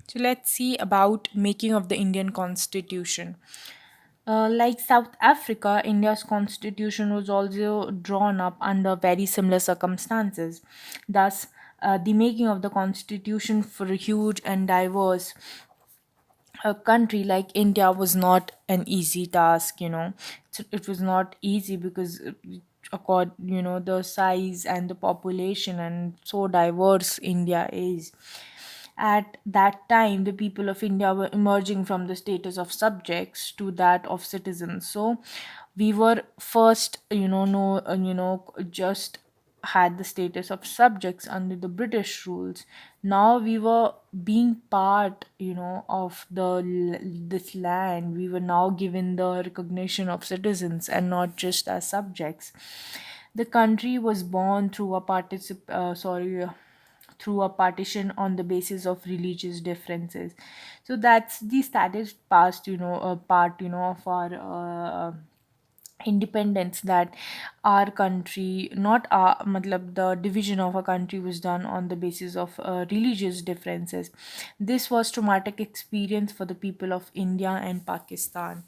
So let's see about making of the Indian Constitution. Like South Africa, India's constitution was also drawn up under very similar circumstances. Thus, the making of the constitution for a huge and diverse a country like India was not an easy task, It was not easy because, the size and the population and so diverse India is. At that time, the people of India were emerging from the status of subjects to that of citizens. So we were first, no, just had the status of subjects under the British rules. Now we were being part, of this land. We were now given the recognition of citizens and not just as subjects. The country was born through a through a partition on the basis of religious differences. So that's the status past, part, of our independence, that our country, not our matlab, the division of a country was done on the basis of religious differences. This was traumatic experience for the people of India and Pakistan.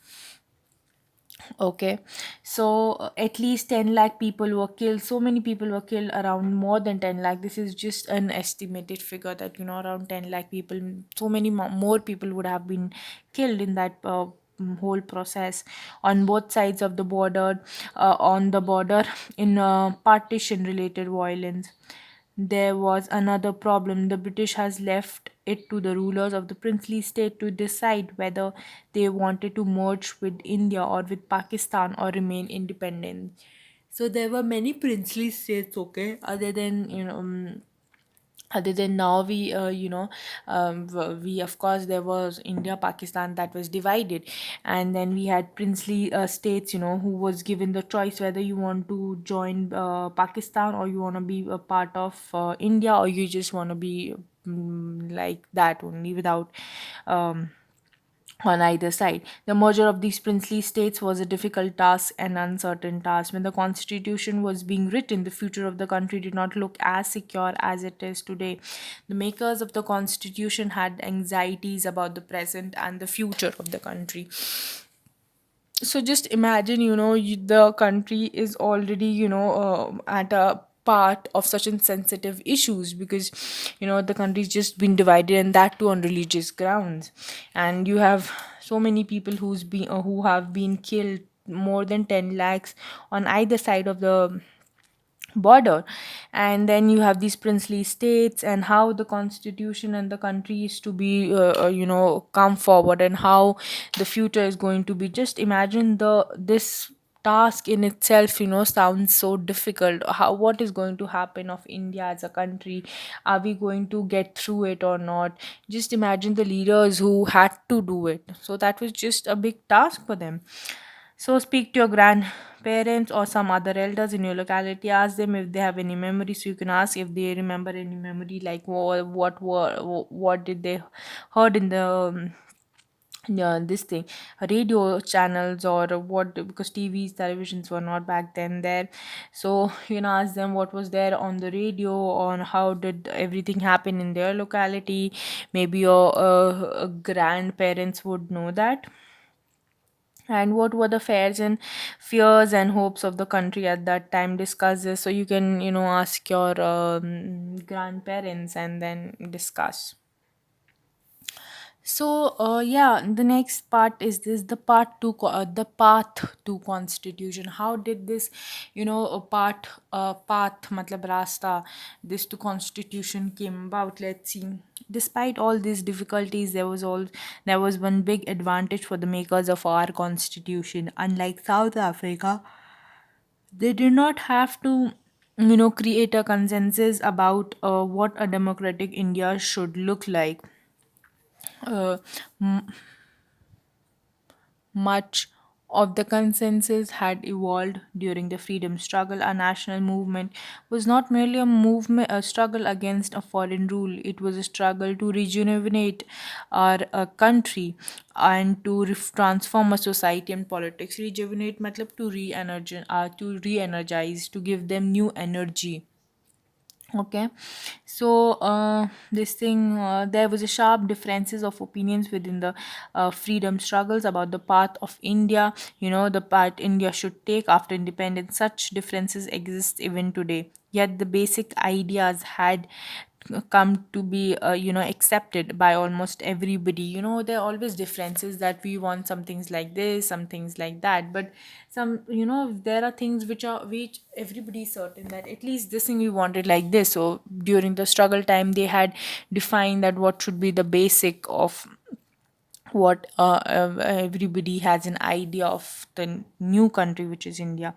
Okay, so at least 10 lakh people were killed. So many people were killed, around more than 10 lakh. This is just an estimated figure that, around 10 lakh people, so many more people would have been killed in that whole process on both sides of the border, on the border, in partition related violence. There was another problem. The British has left it to the rulers of the princely state to decide whether they wanted to merge with India or with Pakistan or remain independent. So there were many princely states, okay, other than now we we, of course, there was India Pakistan that was divided, and then we had princely states, who was given the choice whether you want to join Pakistan, or you want to be a part of India, or you just want to be like that only, without um, on either side. The merger of these princely states was a difficult task and uncertain task. When the constitution was being written, the future of the country did not look as secure as it is today. The makers of the constitution had anxieties about the present and the future of the country. So just imagine, the country is already, at a part of such insensitive issues, because the country's just been divided, and that too on religious grounds. And you have so many people who have been killed, more than 10 lakhs on either side of the border. And then you have these princely states, and how the constitution and the country is to be come forward, and how the future is going to be. Just imagine the this task in itself, sounds so difficult. How, what is going to happen of India as a country? Are we going to get through it or not? Just imagine the leaders who had to do it. So that was just a big task for them. So speak to your grandparents or some other elders in your locality. Ask them if they have any memories. So you can ask if they remember any memory, like what did they heard in the yeah, this thing, radio channels, or what, because TVs, televisions were not back then there. So ask them what was there on the radio, on how did everything happen in their locality. Maybe your grandparents would know that. And what were the fears and hopes of the country at that time? Discuss this. So you can ask your grandparents and then discuss. So yeah, the next part is this, the the path to constitution. How did this, path matlab rasta, this to constitution came about? Let's see. Despite all these difficulties, there was one big advantage for the makers of our constitution. Unlike South Africa, they did not have to create a consensus about what a democratic India should look like. uh, Much of the consensus had evolved during the freedom struggle. A national movement was not merely a struggle against a foreign rule. It was a struggle to rejuvenate our country and to transform a society and politics. Rejuvenate, matlab to re-energize, to give them new energy. Okay, so this thing, there was a sharp differences of opinions within the freedom struggles about the path of India, the path India should take after independence. Such differences exist even today, yet the basic ideas had come to be accepted by almost everybody. There are always differences, that we want some things like this, some things like that, but some, there are things which everybody is certain that at least this thing we wanted like this. So during the struggle time, they had defined that what should be the basic of what everybody has an idea of the new country, which is India.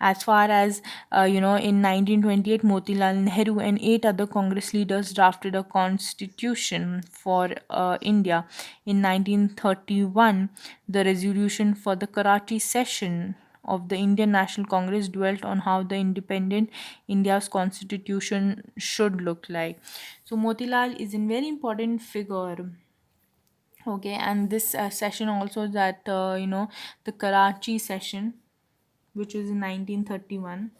As far as in 1928, Motilal Nehru and 8 other Congress leaders drafted a constitution for India. In 1931, the resolution for the Karachi session of the Indian National Congress dwelt on how the independent India's constitution should look like. So Motilal is a very important figure. Okay, and this session also, that the Karachi session, which was in 1931.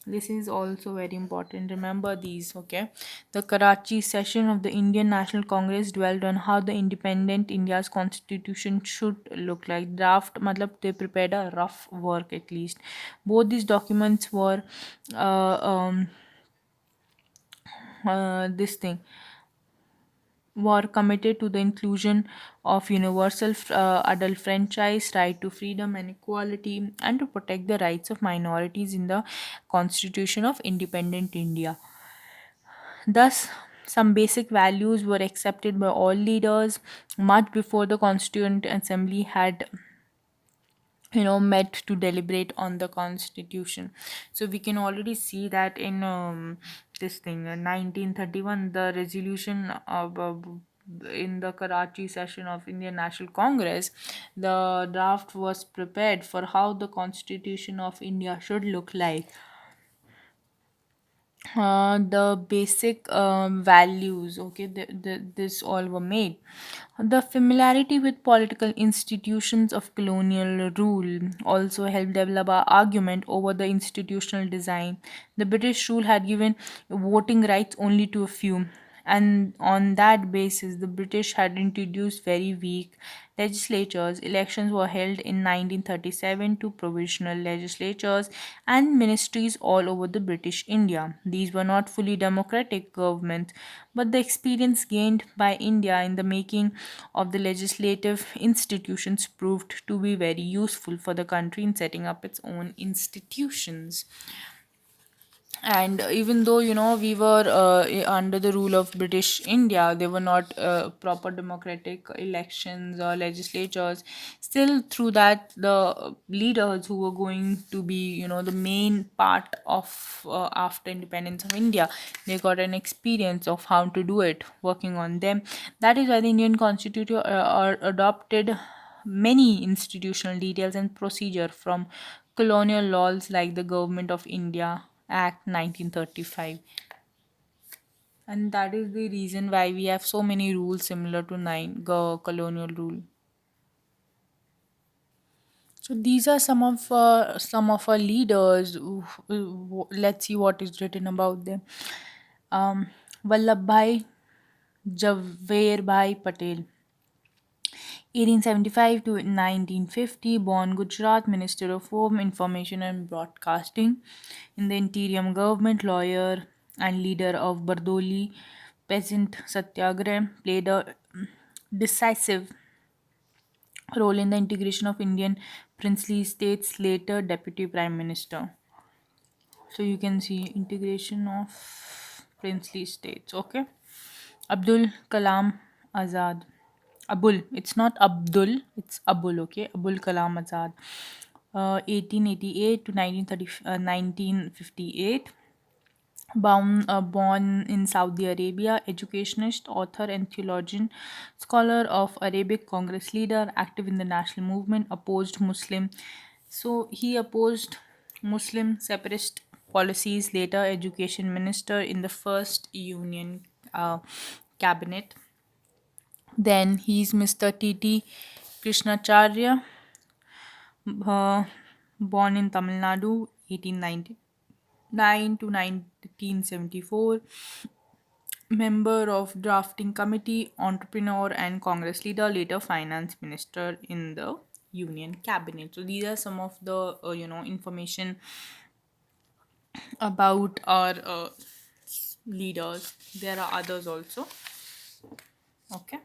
This is also very important. Remember these, okay? The Karachi session of the Indian National Congress dwelled on how the independent India's constitution should look like. Draft, matlab they prepared a rough work at least. Both these documents were uh, um, this thing were committed to the inclusion of universal adult franchise, right to freedom and equality, and to protect the rights of minorities in the Constitution of Independent India. Thus, some basic values were accepted by all leaders much before the Constituent Assembly had met to deliberate on the constitution. So we can already see that in this thing 1931, the resolution of in the Karachi session of Indian National Congress, the draft was prepared for how the constitution of India should look like. The basic values, okay, this all were made. The familiarity with political institutions of colonial rule also helped develop our argument over the institutional design. The British rule had given voting rights only to a few, and on that basis, the British had introduced very weak legislatures. Elections were held in 1937 to provisional legislatures and ministries all over the British India. These were not fully democratic governments, but the experience gained by India in the making of the legislative institutions proved to be very useful for the country in setting up its own institutions. And even though we were under the rule of British India, there were not proper democratic elections or legislatures. Still, through that, the leaders who were going to be the main part of after independence of India, they got an experience of how to do it, working on them. That is why the Indian constitution adopted many institutional details and procedure from colonial laws like the Government of India Act 1935. And that is the reason why we have so many rules similar to colonial rule. So these are some of our leaders. Let's see what is written about them. Vallabhbhai Jawaharlal Patel, 1875 to 1950, born Gujarat, Minister of Home, Information and Broadcasting in the Interior Government, lawyer and leader of Bardoli peasant satyagrah, played a decisive role in the integration of Indian princely states, later Deputy Prime Minister. So you can see integration of princely states. Okay. Abdul Kalam Azad. Abul. It's not Abdul. It's Abul. Okay. Abul Kalam Azad. 1888 to 1958. Born in Saudi Arabia, educationist, author, and theologian, scholar of Arabic Congress leader, active in the national movement, opposed Muslim. So he opposed Muslim separatist policies. Later, education minister in the first Union cabinet. Then he's Mr. T.T. Krishnacharya, uh, born in Tamil Nadu, 1890. 9 to 1974, member of drafting committee, entrepreneur and congress leader, later finance minister in the union cabinet. So these are some of the information about our leaders. There are others also. Okay.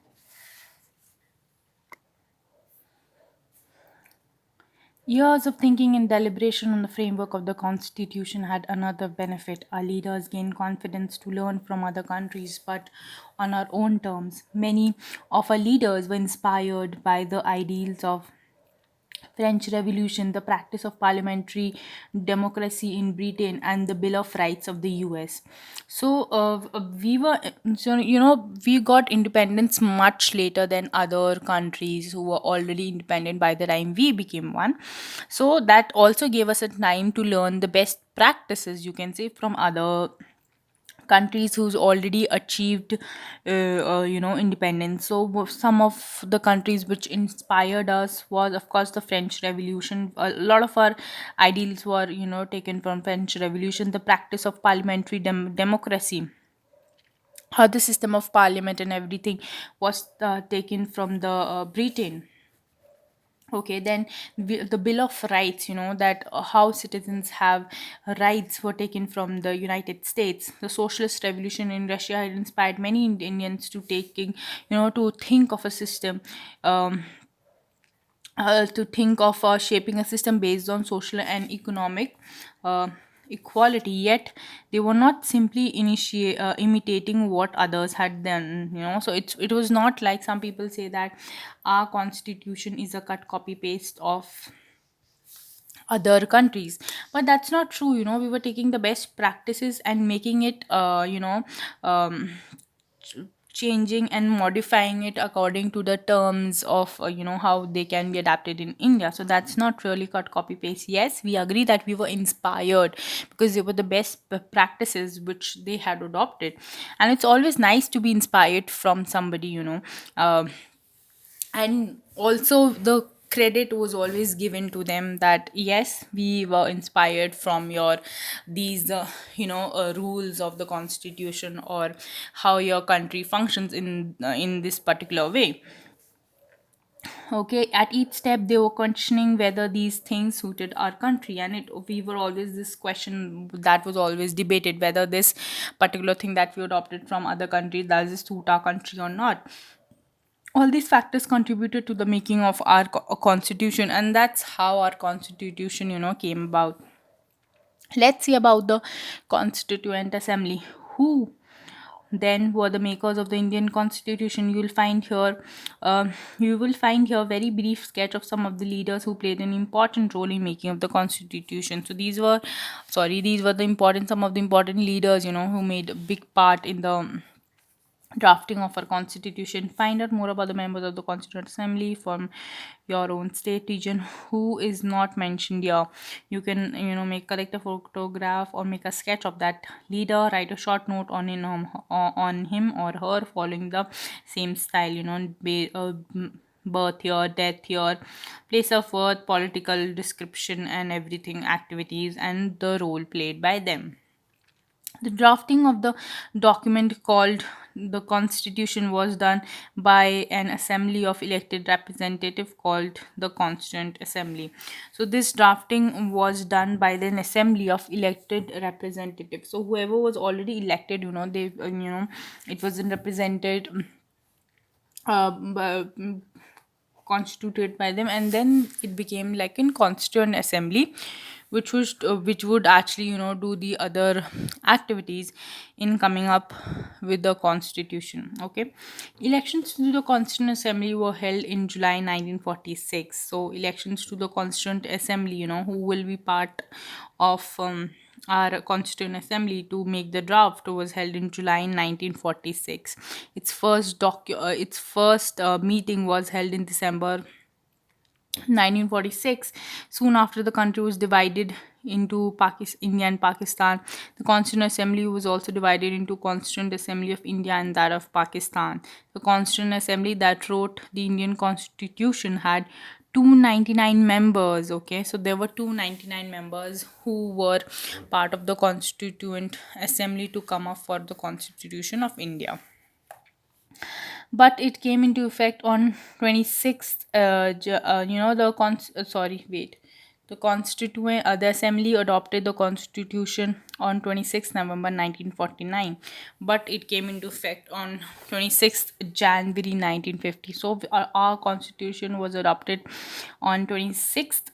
Years of thinking and deliberation on the framework of the Constitution had another benefit. Our leaders gained confidence to learn from other countries, but on our own terms. Many of our leaders were inspired by the ideals of French Revolution, the practice of parliamentary democracy in Britain, and the Bill of Rights of the US. We got independence much later than other countries who were already independent by the time we became one. So that also gave us a time to learn the best practices, you can say, from other countries who's already achieved independence. So some of the countries which inspired us was of course the French Revolution. A lot of our ideals were taken from French Revolution. The practice of parliamentary democracy, how the system of parliament and everything was taken from the Britain. Okay, then the Bill of Rights, that how citizens have rights were taken from the United States. The socialist revolution in Russia had inspired many Indians to think of a system, um, to think of shaping a system based on social and economic uh, equality. Yet they were not simply imitating what others had done. So it was not like some people say that our constitution is a cut copy paste of other countries, but that's not true. We were taking the best practices and making it um, changing and modifying it according to the terms of how they can be adapted in India. So that's not really cut copy paste. Yes, we agree that we were inspired because they were the best practices which they had adopted, and it's always nice to be inspired from somebody. Um and also the credit was always given to them that yes, we were inspired from your these rules of the constitution, or how your country functions in this particular way. Okay, at each step they were questioning whether these things suited our country, and it we were always this question that was always debated, whether this particular thing that we adopted from other countries, does it suit our country or not. All these factors contributed to the making of our constitution, and that's how our constitution came about. Let's see about the Constituent Assembly. Who then were the makers of the Indian Constitution? You will find here very brief sketch of some of the leaders who played an important role in making of the Constitution. So these were the important some of the important leaders who made a big part in the drafting of our constitution. Find out more about the members of the Constituent Assembly from your own state region who is not mentioned here. You can make collect a photograph or make a sketch of that leader, write a short note on him or her following the same style. Birth year, death year, place of birth, political description and everything, activities and the role played by them. The drafting of the document called the Constitution was done by an assembly of elected representative called the Constituent Assembly. So this drafting was done by an assembly of elected representatives. So whoever was already elected, it wasn't represented b- constituted by them, and then it became like in Constituent Assembly, which would actually do the other activities in coming up with the constitution. Okay, elections to the Constituent Assembly were held in July 1946. So elections to the Constituent Assembly, who will be part of our Constituent Assembly to make the draft, was held in July 1946. Its first meeting was held in December 1946. Soon after the country was divided into India and Pakistan, the Constituent Assembly was also divided into Constituent Assembly of India and that of Pakistan. The Constituent Assembly that wrote the Indian Constitution had 299 members. Okay, so there were 299 members who were part of the Constituent Assembly to come up for the Constitution of India, but it came into effect on 26th sorry, wait, the assembly adopted the constitution on 26th November 1949, but it came into effect on 26th January 1950. So our constitution was adopted on 26th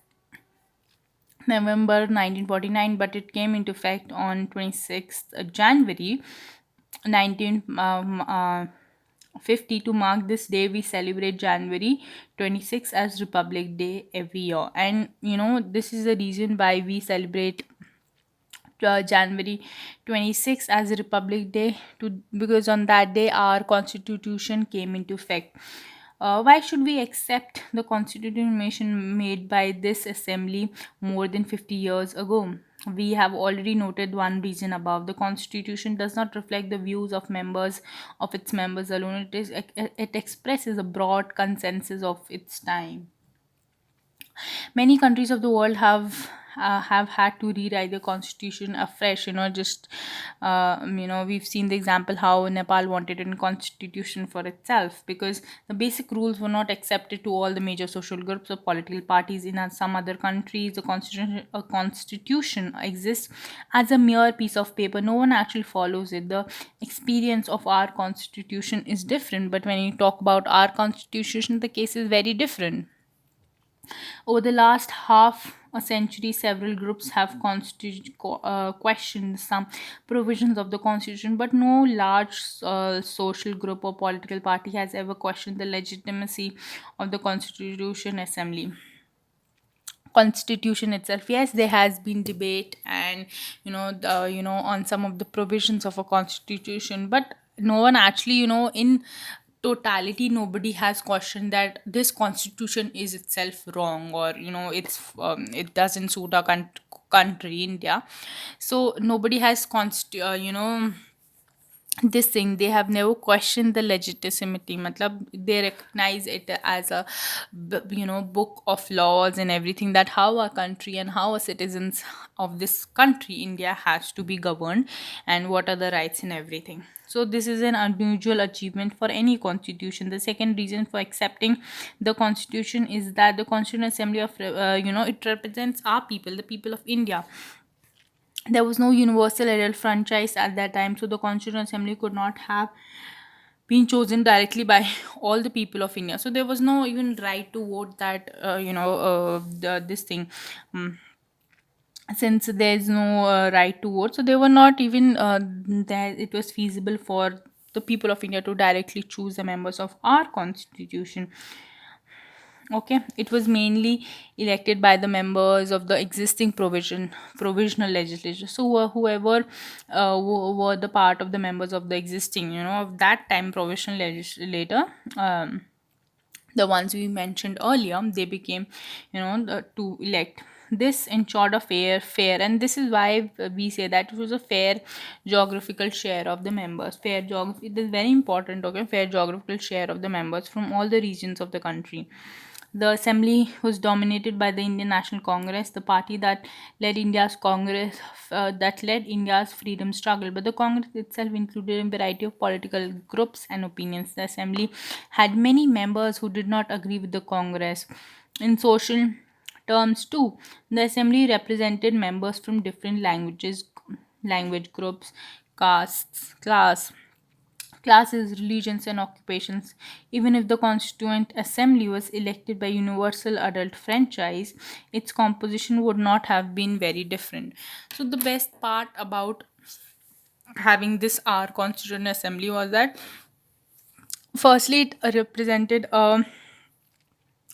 November 1949, but it came into effect on 26th January 1950. To mark this day, we celebrate January 26th as Republic Day every year. And this is the reason why we celebrate January 26th as a Republic Day, because on that day our constitution came into effect. Why should we accept the constitution made by this assembly more than 50 years ago? We have already noted one reason above. The constitution does not reflect the views of its members alone. It expresses a broad consensus of its time. Many countries of the world have had to rewrite the constitution afresh. Just we've seen the example how Nepal wanted a constitution for itself because the basic rules were not accepted to all the major social groups or political parties. In some other countries, a constitution exists as a mere piece of paper. No one actually follows it. The experience of our constitution is different, but when you talk about our constitution, the case is very different. Over the last half a century, several groups have questioned some provisions of the constitution, but no large social group or political party has ever questioned the legitimacy of the constitution itself. Yes, there has been debate and on some of the provisions of a constitution, but no one actually, in totality, nobody has questioned that this constitution is itself wrong, or it doesn't suit our country India. So nobody has this thing, they have never questioned the legitimacy. Matlab, they recognize it as a book of laws and everything, that how our country and how our citizens of this country India has to be governed and what are the rights and everything. So this is an unusual achievement for any constitution. The second reason for accepting the constitution is that the Constituent Assembly of it represents our people, the people of India. There was no universal adult franchise at that time, so the Constituent Assembly could not have been chosen directly by all the people of India. So there was no even right to vote, that this thing. um, since there's no right to vote, so they were not even that it was feasible for the people of India to directly choose the members of our constitution. Okay, it was mainly elected by the members of the existing provisional legislature. So whoever were the part of the members of the existing, of that time provisional legislator, the ones we mentioned earlier, they became, to elect. This ensured a fair, and this is why we say that it was a fair geographical share of the members. Fair geography, it is very important. Okay, fair geographical share of the members from all the regions of the country. The assembly was dominated by the Indian National Congress, the party that led India's freedom struggle. But the Congress itself included a variety of political groups and opinions. The assembly had many members who did not agree with the Congress. In social terms too, the assembly represented members from different language groups, classes, religions, and occupations. Even if the Constituent Assembly was elected by universal adult franchise, its composition would not have been very different. So, the best part about having this our Constituent Assembly was that, firstly, it represented a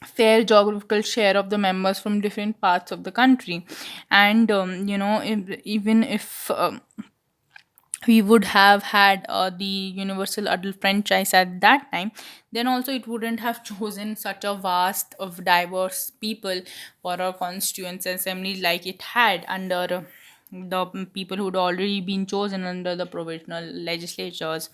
fair geographical share of the members from different parts of the country. And even if we would have had the universal adult franchise at that time, then also it wouldn't have chosen such a vast of diverse people for our constituent assembly like it had under the people who'd already been chosen under the provisional legislatures.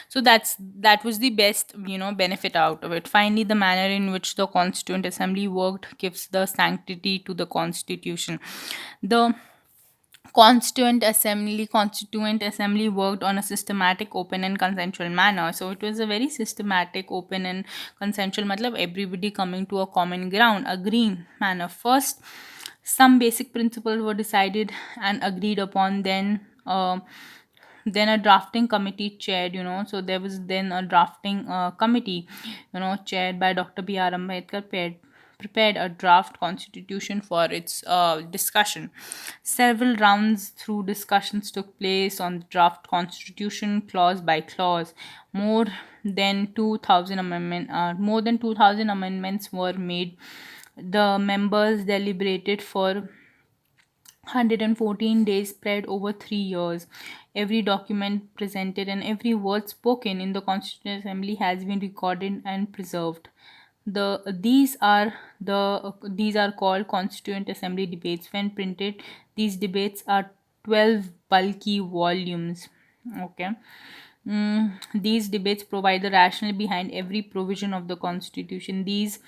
So that was the best, benefit out of it. Finally, the manner in which the Constituent Assembly worked gives the sanctity to the Constitution. The Constituent Assembly worked on a systematic, open, and consensual manner. So it was a very systematic, open, and consensual. Matlab everybody coming to a common ground, agreeing manner. First, some basic principles were decided and agreed upon. Then a drafting committee chaired. So there was then a drafting committee, chaired by Dr. B.R. Ambedkar, prepared a draft constitution for its discussion. Several rounds through discussions took place on the draft constitution, clause by clause. More than 2,000 amendments were made. The members deliberated for 114 days spread over 3 years. Every document presented and every word spoken in the Constituent Assembly has been recorded and preserved. These are called Constituent Assembly debates. When printed, these debates are 12 bulky volumes. Okay. These debates provide the rationale behind every provision of the Constitution. These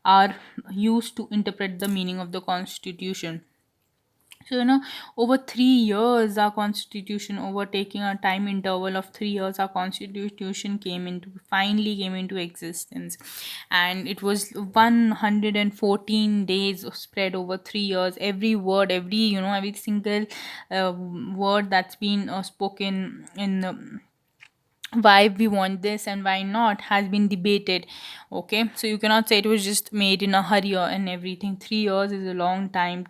are used to interpret the meaning of the Constitution. So, over 3 years, our constitution, overtaking a time interval of 3 years, our constitution finally came into existence, and it was 114 days spread over 3 years. Every word, every single word that's been spoken in why we want this and why not has been debated. Okay, so you cannot say it was just made in a hurry and everything. 3 years is a long time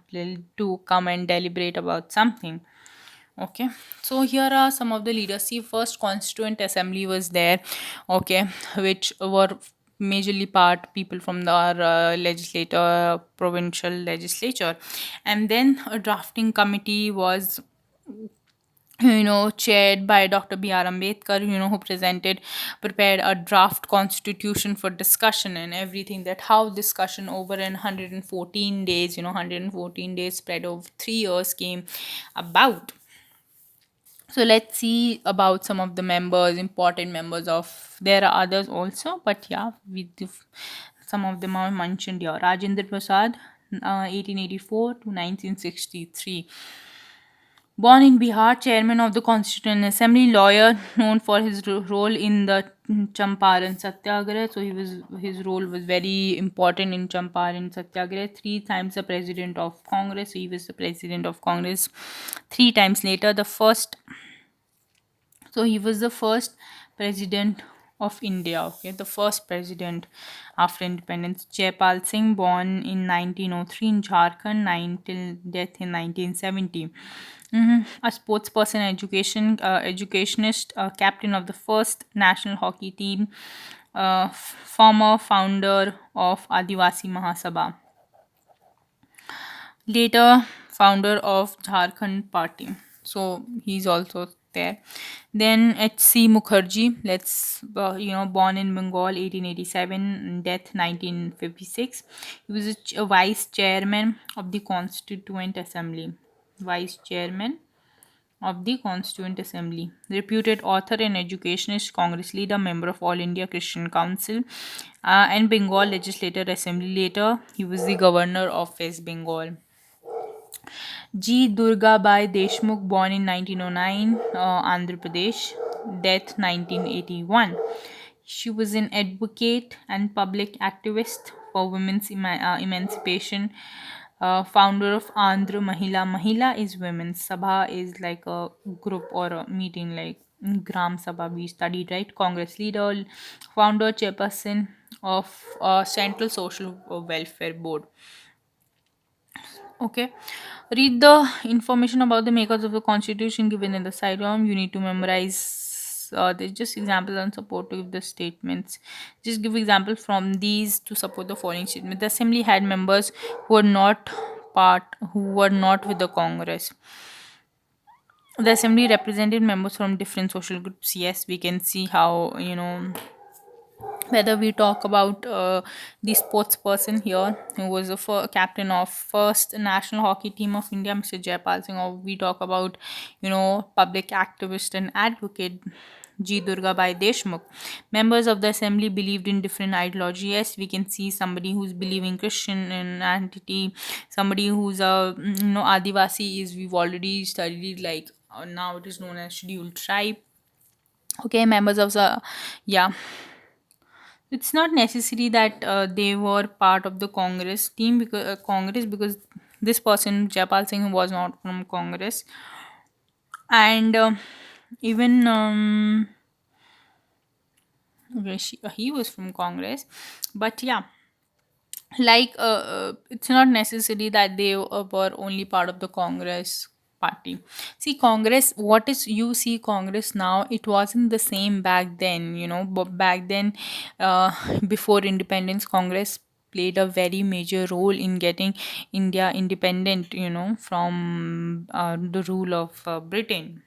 to come and deliberate about something. Okay, so here are some of the leaders. See, first Constituent Assembly was there. Okay, which were majorly part people from the legislator provincial legislature, and then a drafting committee was, chaired by Dr. B.R. Ambedkar, who prepared a draft constitution for discussion and everything. That how discussion over in 114 days, 114 days spread over 3 years came about. So let's see about some of the members, important members of. There are others also, but yeah, some of them are mentioned here. Rajendra Prasad, 1884 to 1963. Born in Bihar, chairman of the Constituent Assembly, lawyer known for his role in the Champaran Satyagraha. So his role was very important in Champaran Satyagraha. Three times the president of Congress. So he was the president of Congress three times later. He was the first president of India. Okay, the first president after independence. Jaipal Singh, born in 1903 in Jharkhand, till death in 1970. A sportsperson, educationist, captain of the first national hockey team, former founder of Adivasi Mahasabha, later founder of Jharkhand Party. So he's also there. Then H.C. Mukherjee, born in Bengal, 1887, death 1956. He was a vice chairman of the Constituent Assembly. Vice chairman of the Constituent Assembly. Reputed author and educationist, Congress leader, member of All India Christian Council, and Bengal Legislative Assembly. Later, he was the governor of West Bengal. G. Durgabai Deshmukh, born in 1909, Andhra Pradesh, death 1981. She was an advocate and public activist for women's emancipation, founder of Andhra Mahila. Mahila is women's. Sabha is like a group or a meeting, like Gram Sabha we studied, right? Congress leader, founder, chairperson of Central Social Welfare Board. Okay. Read the information about the makers of the constitution given in the sidearm. You need to memorize. There's just examples and support to give the statements. Just give examples from these to support the following statement. The assembly had members who were not with the Congress. The assembly represented members from different social groups. Yes, we can see how Whether we talk about the sports person here who was the captain of first national hockey team of India, Mr. Jaypal Singh, or we talk about public activist and advocate G. Durgabai Deshmukh. Members of the assembly believed in different ideology. Yes, we can see somebody who's believing Christian in entity, somebody who's a Adivasi is we've already studied, like now it is known as scheduled tribe. Okay, members of the, yeah, it's not necessary that they were part of the Congress, because this person Jaipal Singh was not from Congress, and even okay, he was from Congress, but yeah, like it's not necessary that they were only part of the Congress party. See, Congress, what is you see Congress now, it wasn't the same back then, but back then, uh, before independence, Congress played a very major role in getting India independent, from the rule of Britain,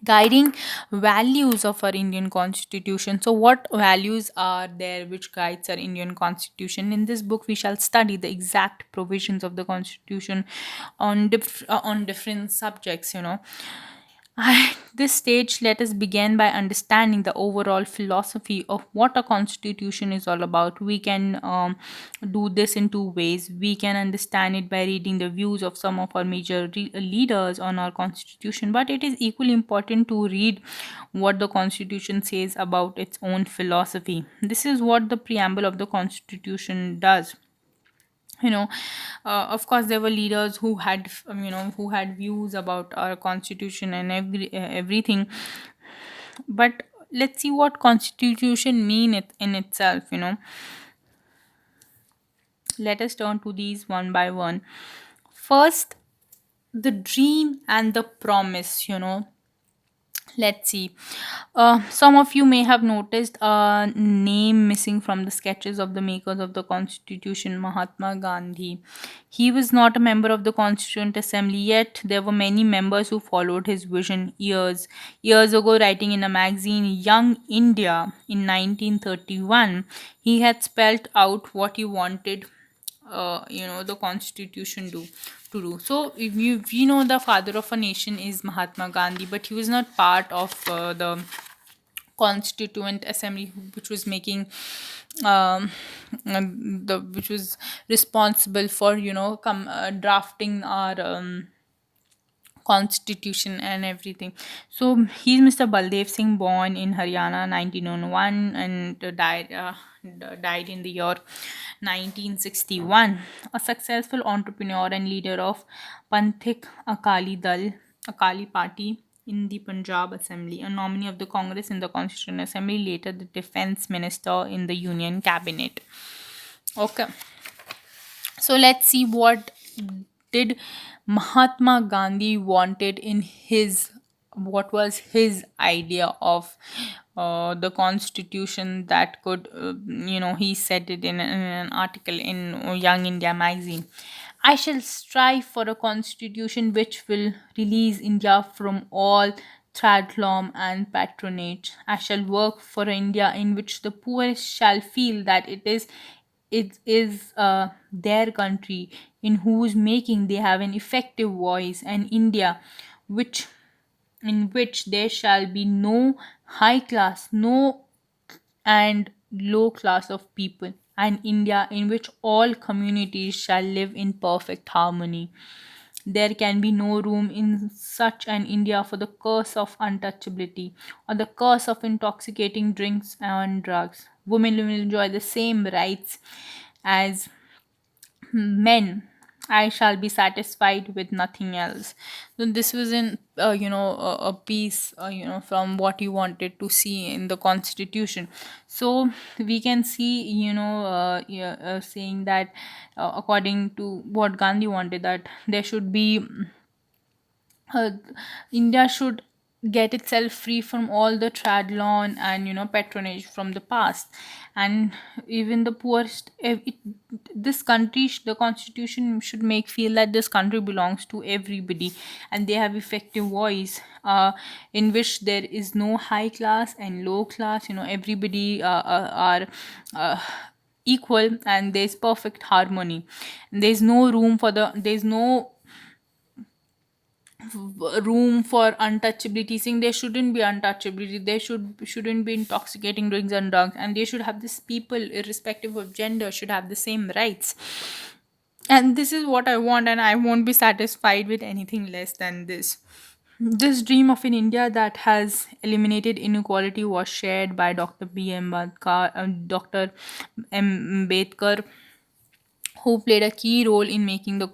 guiding values of our Indian constitution. So what values are there which guides our Indian constitution? In this book we shall study the exact provisions of the constitution on on different subjects. At this stage, let us begin by understanding the overall philosophy of what a constitution is all about. We can do this in two ways. We can understand it by reading the views of some of our major leaders on our constitution, but it is equally important to read what the constitution says about its own philosophy. This is what the preamble of the constitution does. Of course there were leaders who had who had views about our constitution and everything, but let's see what constitution mean it in itself. Let us turn to these one by one. First, the dream and the promise. Let's see. Some of you may have noticed a name missing from the sketches of the makers of the Constitution, Mahatma Gandhi. He was not a member of the Constituent Assembly, yet there were many members who followed his vision years ago. Writing in a magazine, Young India, in 1931, he had spelled out what he wanted the constitution to do. So if we know the father of a nation is Mahatma Gandhi, but he was not part of the Constituent Assembly, which was making the which was responsible for drafting our constitution and everything. So he's Mr. Baldev Singh, born in Haryana 1901, and died in the year 1961. A successful entrepreneur and leader of Panthik Akali Party in the Punjab Assembly, a nominee of the Congress in the Constituent Assembly, later the defense minister in the Union Cabinet. Okay, so let's see what did Mahatma Gandhi wanted in his, what was his idea of the constitution that could he said it in an article in Young India magazine. I shall strive for a constitution which will release India from all thraldom and patronage. I shall work for an India in which the poorest shall feel that it is their country, in whose making they have an effective voice, and India which in which there shall be no high class, no and low class of people, and India in which all communities shall live in perfect harmony. There can be no room in such an India for the curse of untouchability or the curse of intoxicating drinks and drugs. Women will enjoy the same rights as men. I shall be satisfied with nothing else. So this was in a piece from what you wanted to see in the constitution. So we can see yeah, saying that according to what Gandhi wanted, that there should be uh, India should get itself free from all the tradlon and patronage from the past. And even the poorest, this country, the constitution should make feel that this country belongs to everybody, and they have effective voice, in which there is no high class and low class. Everybody are uh, equal, and there's perfect harmony. There's no room for there's no room for untouchability, saying there shouldn't be untouchability, there shouldn't be intoxicating drinks and drugs, and they should have this, people irrespective of gender should have the same rights. And this is what I want, and I won't be satisfied with anything less than this. This dream of an India that has eliminated inequality was shared by Dr. B.M. Ambedkar, Dr. M. Ambedkar, who played a key role in making of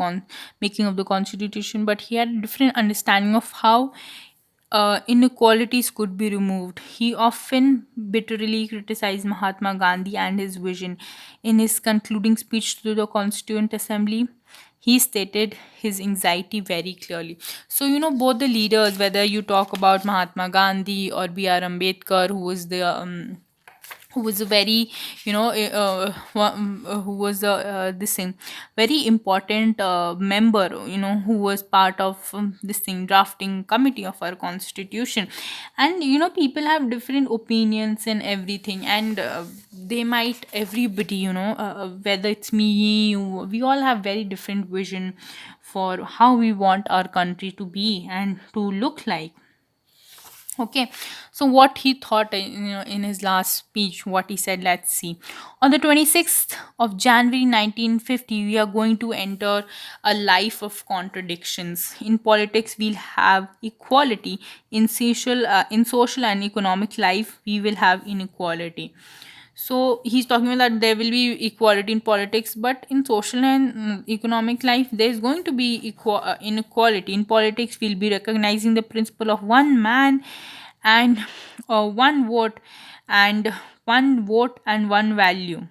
the constitution, but he had a different understanding of how inequalities could be removed. He often bitterly criticized Mahatma Gandhi and his vision. In his concluding speech to the Constituent Assembly, he stated his anxiety very clearly. So, both the leaders, whether you talk about Mahatma Gandhi or B.R. Ambedkar, who was a very, who was a this thing, very important member, who was part of this thing, drafting committee of our constitution. And people have different opinions and everything, and they might, everybody, whether it's me, you, we all have very different vision for how we want our country to be and to look like. Okay, so what he thought, in his last speech, what he said, let's see. On the 26th of January 1950, we are going to enter a life of contradictions. In politics, we'll have equality. In social and economic life, we will have inequality. So he's talking about that there will be equality in politics, but in social and economic life, there's going to be inequality. In politics, we'll be recognizing the principle of one man and one vote, and one value.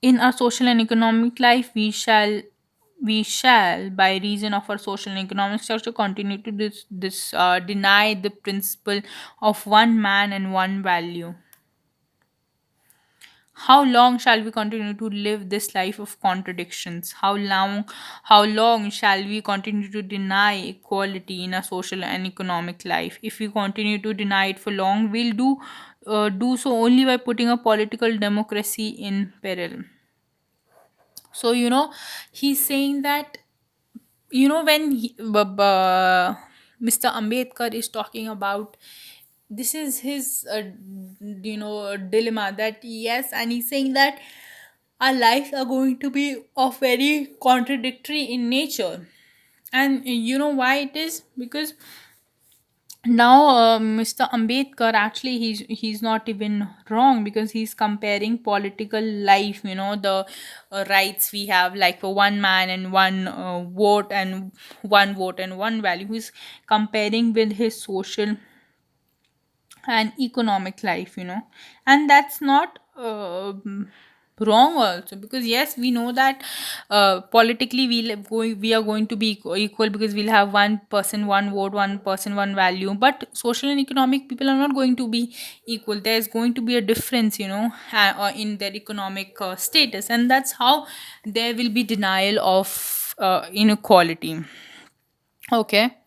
In our social and economic life, we shall, by reason of our social and economic structure, continue to deny the principle of one man and one value. How long shall we continue to live this life of contradictions? How long shall we continue to deny equality in our social and economic life? If we continue to deny it for long, we'll do so only by putting a political democracy in peril. So, he's saying that, when Mr. Ambedkar is talking about, this is his dilemma, that yes, and he's saying that our lives are going to be of very contradictory in nature. And you know why it is? Because now, Mr. Ambedkar, actually, he's not even wrong, because he's comparing political life, the rights we have, like for one man and one vote and one value. He's comparing with his social and economic life, and that's not wrong also, because yes, we know that politically we are going to be equal, because we'll have one person one vote, one person one value. But social and economic, people are not going to be equal. There's going to be a difference, in their economic status, and that's how there will be denial of inequality. Okay.